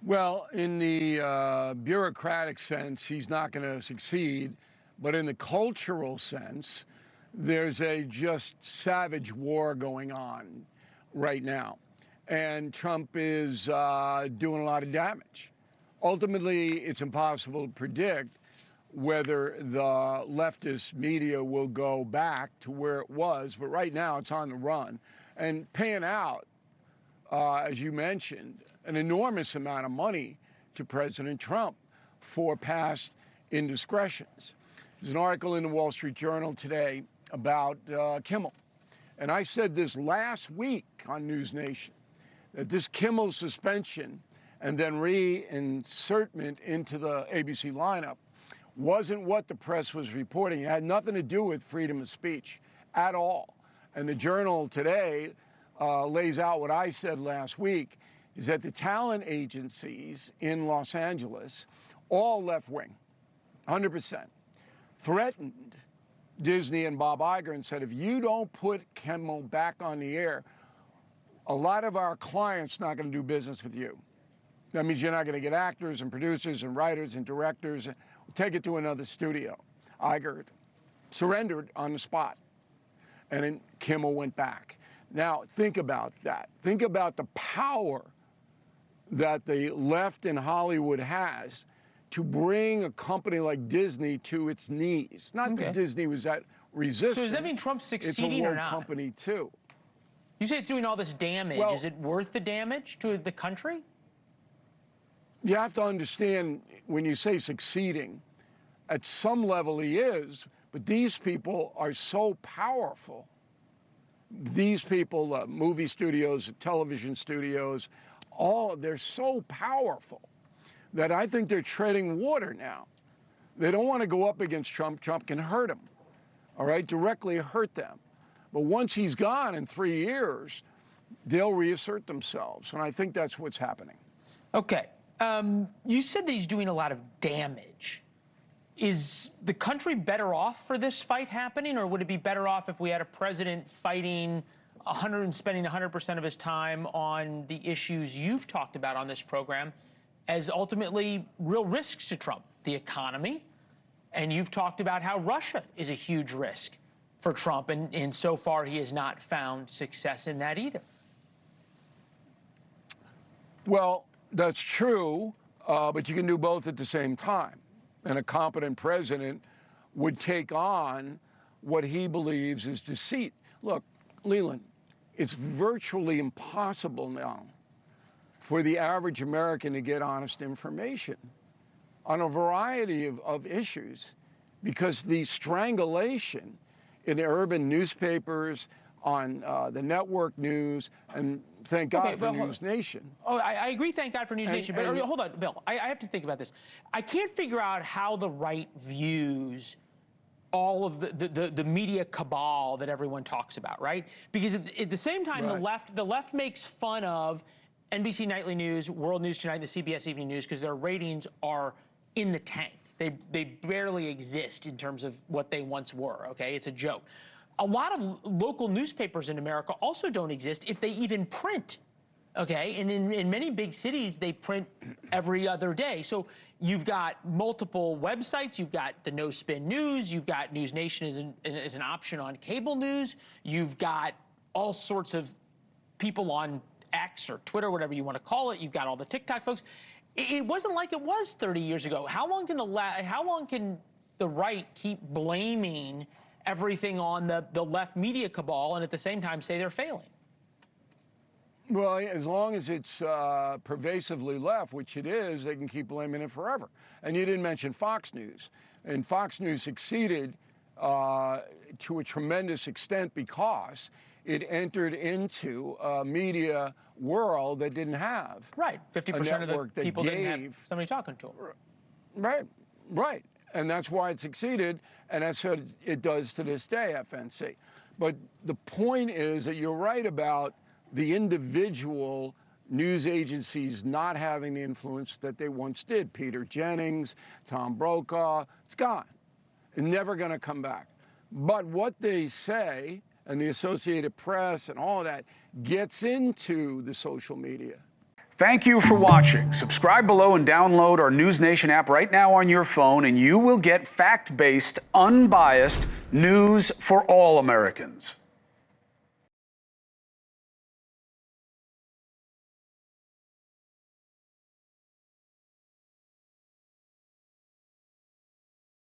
Well, in the bureaucratic sense, he's not going to succeed. But in the cultural sense, there's a just savage war going on right now. And Trump is doing a lot of damage. Ultimately, it's impossible to predict whether the leftist media will go back to where it was. But right now, it's on the run and paying out, as you mentioned, an enormous amount of money to President Trump for past indiscretions. There's an article in the Wall Street Journal today about Kimmel. And I said this last week on NewsNation, that this Kimmel suspension and then reinsertment into the ABC lineup wasn't what the press was reporting. It had nothing to do with freedom of speech at all. And the Journal today lays out what I said last week, is that the talent agencies in Los Angeles, all left-wing, 100%, threatened Disney and Bob Iger and said, if you don't put Kimmel back on the air, a lot of our clients not going to do business with you. That means you're not going to get actors and producers and writers and directors. Take it to another studio. Iger surrendered on the spot. And then Kimmel went back. Now, think about that. Think about the power that the left in Hollywood has to bring a company like Disney to its knees. Not that Disney was that resistant. So does that mean Trump's succeeding or not? It's a world company, too. You say it's doing all this damage. Well, is it worth the damage to the country? You have to understand, when you say succeeding, at some level he is, but these people are so powerful. These people, movie studios, television studios, they're so powerful that I think they're treading water now. They don't want to go up against Trump. Trump can hurt them, all right, directly hurt them. But once he's gone in 3 years, they'll reassert themselves, and I think that's what's happening. Okay. You said that he's doing a lot of damage. Is the country better off for this fight happening, or would it be better off if we had a president fighting and spending 100% of his time on the issues you've talked about on this program as ultimately real risks to Trump? The economy, and you've talked about how Russia is a huge risk for Trump, and so far he has not found success in that either. Well, that's true, but you can do both at the same time. And a competent president would take on what he believes is deceit. Look, Leland, it's virtually impossible now for the average American to get honest information on a variety of issues because the strangulation in the urban newspapers, on the network news, and thank God for NewsNation. Oh, I agree, thank God for NewsNation, but hold on, Bill, I have to think about this. I can't figure out how the right views all of the media cabal that everyone talks about, right? Because at the same time, the left makes fun of NBC Nightly News, World News Tonight, and the CBS Evening News because their ratings are in the tank. They barely exist in terms of what they once were, okay? It's a joke. A lot of local newspapers in America also don't exist if they even print, okay? And in many big cities, they print every other day. So you've got multiple websites. You've got the No Spin News. You've got NewsNation as an option on cable news. You've got all sorts of people on X or Twitter, whatever you want to call it. You've got all the TikTok folks. It wasn't like it was 30 years ago. How long can the right keep blaming everything on the left media cabal and at the same time say they're failing? Well, as long as it's pervasively left, which it is, they can keep blaming it forever. And you didn't mention Fox News. And Fox News succeeded to a tremendous extent because it entered into a media world that didn't have. Right, 50% of the people didn't have somebody talking to them. Right. And that's why it succeeded, and that's what it does to this day, FNC. But the point is that you're right about the individual news agencies not having the influence that they once did. Peter Jennings, Tom Brokaw, it's gone. It's never going to come back. But what they say, and the Associated Press and all of that, gets into the social media. Thank you for watching. Subscribe below and download our NewsNation app right now on your phone, and you will get fact-based, unbiased news for all Americans.